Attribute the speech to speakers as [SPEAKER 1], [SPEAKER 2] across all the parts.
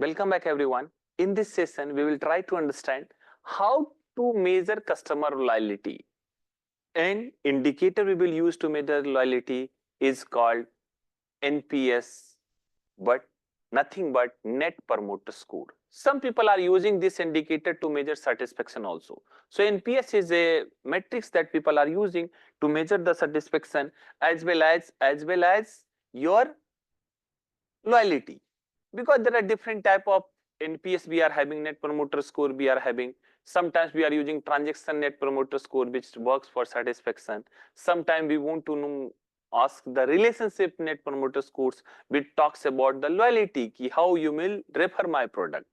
[SPEAKER 1] Welcome back everyone. In this session, we will try to understand how to measure customer loyalty. An indicator we will use to measure loyalty is called NPS, but nothing but Net Promoter Score. Some people are using this indicator to measure satisfaction also. So NPS is a matrix that people are using to measure the satisfaction as well as your loyalty, because there are different type of NPS we are having, Net Promoter Score we are having. Sometimes we are using transaction Net Promoter Score, which works for satisfaction. Sometimes we want to know, ask the relationship Net Promoter Scores, which talks about the loyalty, ki how you will refer my product.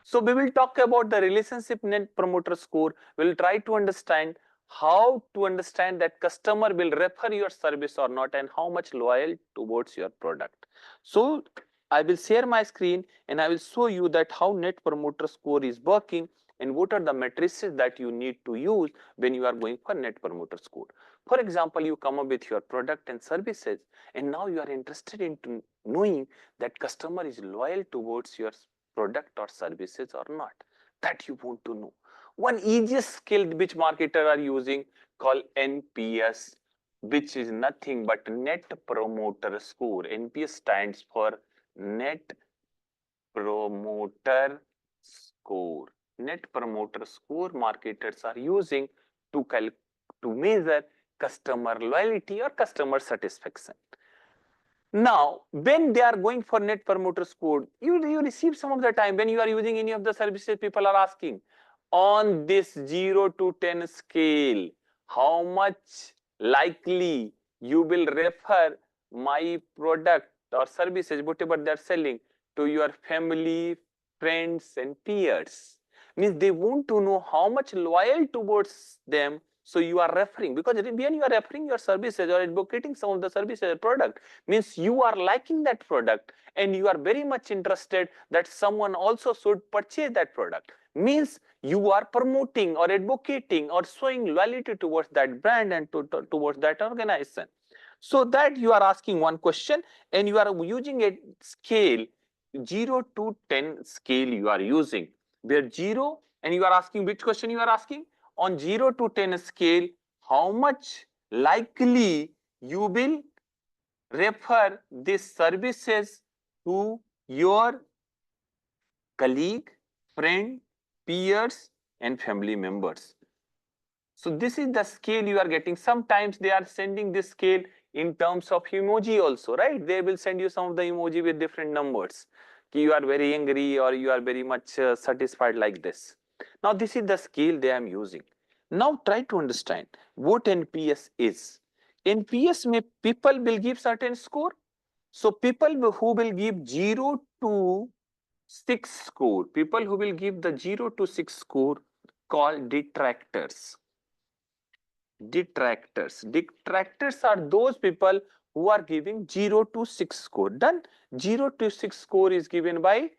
[SPEAKER 1] So we will talk about the relationship Net Promoter Score. We'll try to understand how to understand that customer will refer your service or not, and how much loyal towards your product. So I will share my screen and I will show you that how Net Promoter Score is working and what are the matrices that you need to use when you are going for Net Promoter Score. For example, you come up with your product and services, and now you are interested in knowing that customer is loyal towards your product or services or not. That you want to know. One easiest skill which marketers are using called NPS, which is nothing but Net Promoter Score. NPS stands for Net Promoter Score. Net Promoter Score marketers are using to measure customer loyalty or customer satisfaction. Now, when they are going for Net Promoter Score, you receive some of the time when you are using any of the services, people are asking, on this 0 to 10 scale, how much likely you will refer my product or services, whatever they are selling, to your family, friends and peers. Means they want to know how much loyal towards them. So you are referring, because when you are referring your services or advocating some of the services or product, means you are liking that product and you are very much interested that someone also should purchase that product. Means you are promoting or advocating or showing loyalty towards that brand and towards that organization. So that you are asking one question and you are using a scale, 0 to 10 scale you are using, where 0, and you are asking which question you are asking? On 0 to 10 scale, how much likely you will refer these services to your colleague, friend, peers and family members. So this is the scale you are getting. Sometimes they are sending this scale in terms of emoji also, right? They will send you some of the emoji with different numbers. You are very angry or you are very much satisfied, like this. Now this is the scale they am using. Now try to understand what NPS is. NPS may people will give certain score. So people who will give 0 to 6 score, people who will give the 0 to 6 score, called detractors. Detractors are those people who are giving 0 to 6 score. Done. 0 to 6 score is given by,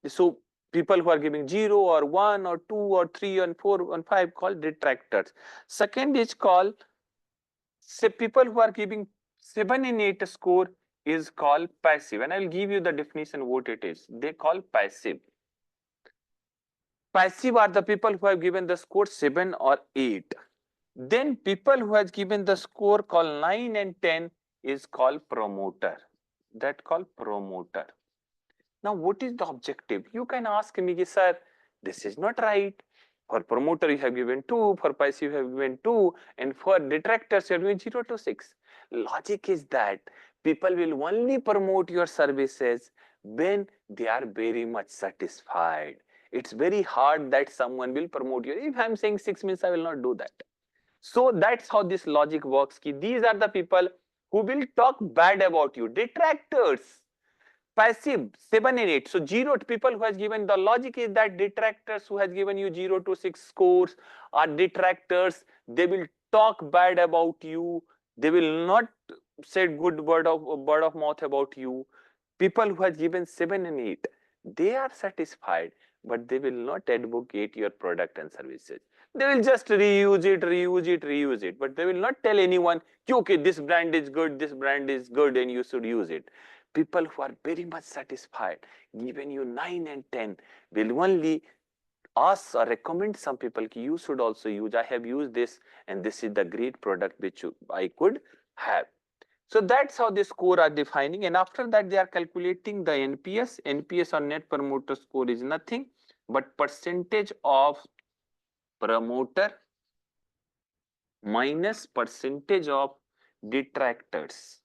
[SPEAKER 1] so people who are giving 0 or 1 or 2 or 3 and 4 and 5, called detractors. Second is called, say, people who are giving 7 and 8 score is called passive, and I will give you the definition what it is. They call passive. Passive are the people who have given the score 7 or 8. Then people who has given the score called 9 and 10 is called promoter. That called promoter. Now what is the objective? You can ask me, sir, this is not right. For promoter you have given 2, for passive you have given 2, and for detractors you have given 0 to 6. Logic is that people will only promote your services when they are very much satisfied. It's very hard that someone will promote you. If I'm saying 6 means I will not do that. So that's how this logic works. Ki these are the people who will talk bad about you. Detractors. Passive 7 and 8. So 0 people who has given, the logic is that detractors who has given you 0 to 6 scores are detractors. They will talk bad about you. They will not say good word of mouth about you. People who has given 7 and 8, they are satisfied, but they will not advocate your product and services. They will just reuse it, but they will not tell anyone, okay, this brand is good, and you should use it. People who are very much satisfied, given you 9 and 10, will only ask or recommend some people you should also use. I have used this and this is the great product which I could have. So that's how the score are defining, and after that they are calculating the NPS. NPS or Net Promoter Score is nothing but percentage of promoter minus percentage of detractors.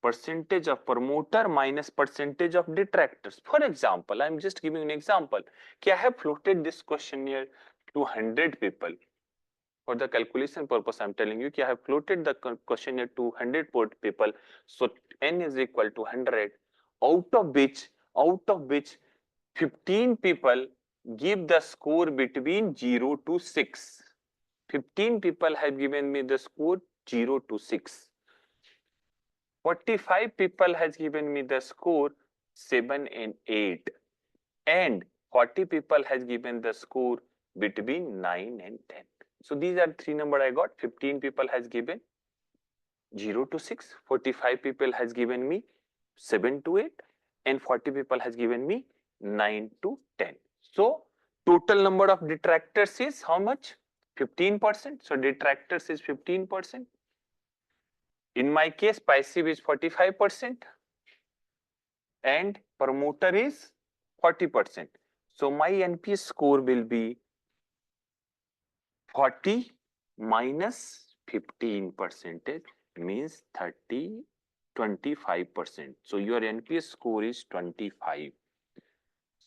[SPEAKER 1] Percentage of promoter minus percentage of detractors. For example, I'm just giving an example. I have floated this questionnaire to 100 people. For the calculation purpose, I'm telling you, I have floated the questionnaire to 100 people. So n is equal to 100, out of which 15 people give the score between 0 to 6. 15 people have given me the score 0 to 6. 45 people has given me the score 7 and 8. And 40 people has given the score between 9 and 10. So these are three numbers I got. 15 people has given 0 to 6, 45 people has given me 7 to 8, and 40 people has given me 9 to 10. So total number of detractors is how much? 15%. So detractors is 15%. In my case, passive is 45% and promoter is 40%. So my NPS score will be 40 minus 15% means 30, 25%. So your NPS score is 25.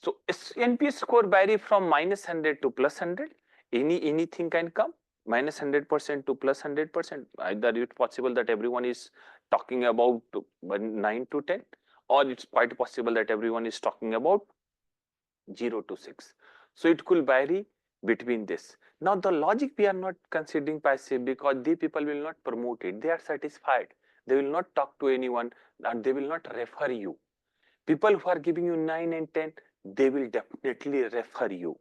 [SPEAKER 1] So NPS score vary from minus 100 to plus 100. Anything can come. Minus 100% to plus 100%. Either it's possible that everyone is talking about 9 to 10, or it's quite possible that everyone is talking about 0 to 6. So it could vary between this. Now the logic, we are not considering passive because the people will not promote it. They are satisfied. They will not talk to anyone and they will not refer you. People who are giving you 9 and 10, they will definitely refer you.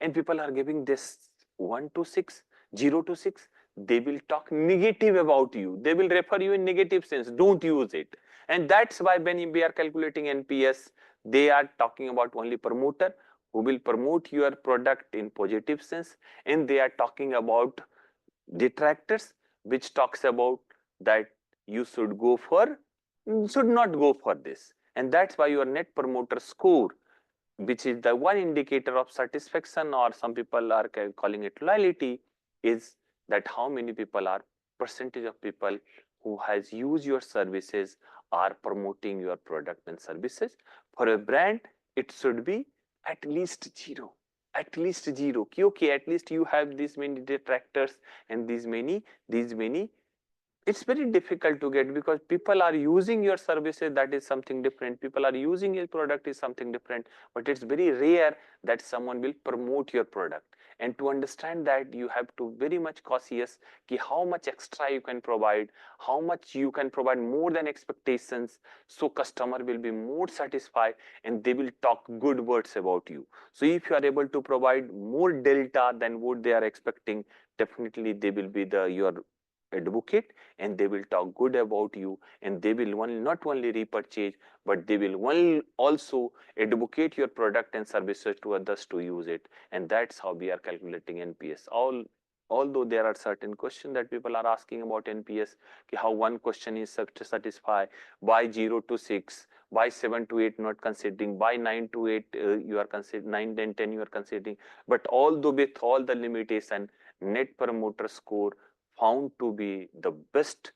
[SPEAKER 1] And people are giving this 1 to 6, 0 to 6, they will talk negative about you. They will refer you in negative sense. Don't use it. And that's why when we are calculating NPS, they are talking about only promoter who will promote your product in positive sense, and they are talking about detractors, which talks about that you should go for, should not go for this. And that's why your Net Promoter Score, which is the one indicator of satisfaction, or some people are calling it loyalty, is that how many people are, percentage of people who has used your services are promoting your product and services. For a brand, it should be at least 0. At least 0. Okay, at least you have these many detractors and these many. It's very difficult to get because people are using your services, that is something different. People are using your product is something different, but it's very rare that someone will promote your product. And to understand that, you have to very much cautious ki how much extra you can provide, how much you can provide more than expectations, so customer will be more satisfied and they will talk good words about you. So if you are able to provide more delta than what they are expecting, definitely they will be your advocate and they will talk good about you, and they will not only repurchase, but they will also advocate your product and services to others to use it. And that's how we are calculating NPS. Although there are certain questions that people are asking about NPS, how one question is satisfied, why 0 to 6, why 7 to 8 not considering, why 9 to 8 you are considering, 9 and 10 you are considering. But although with all the limitation, Net Promoter Score found to be the best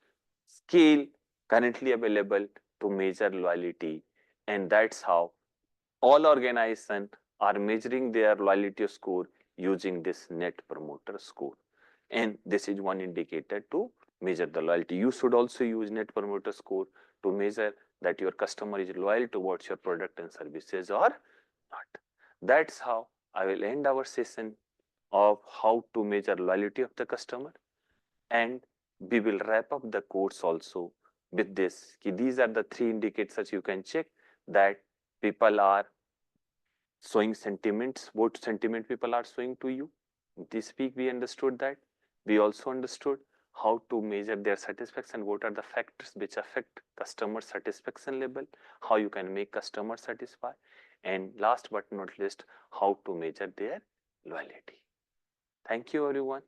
[SPEAKER 1] scale currently available to measure loyalty. And that's how all organizations are measuring their loyalty score using this Net Promoter Score. And this is one indicator to measure the loyalty. You should also use Net Promoter Score to measure that your customer is loyal towards your product and services or not. That's how I will end our session of how to measure loyalty of the customer. And we will wrap up the course also with this. These are the 3 indicators you can check that people are showing sentiments, what sentiment people are showing to you. This week we understood that. We also understood how to measure their satisfaction, what are the factors which affect customer satisfaction level, how you can make customer satisfied, and last but not least, how to measure their loyalty. Thank you, everyone.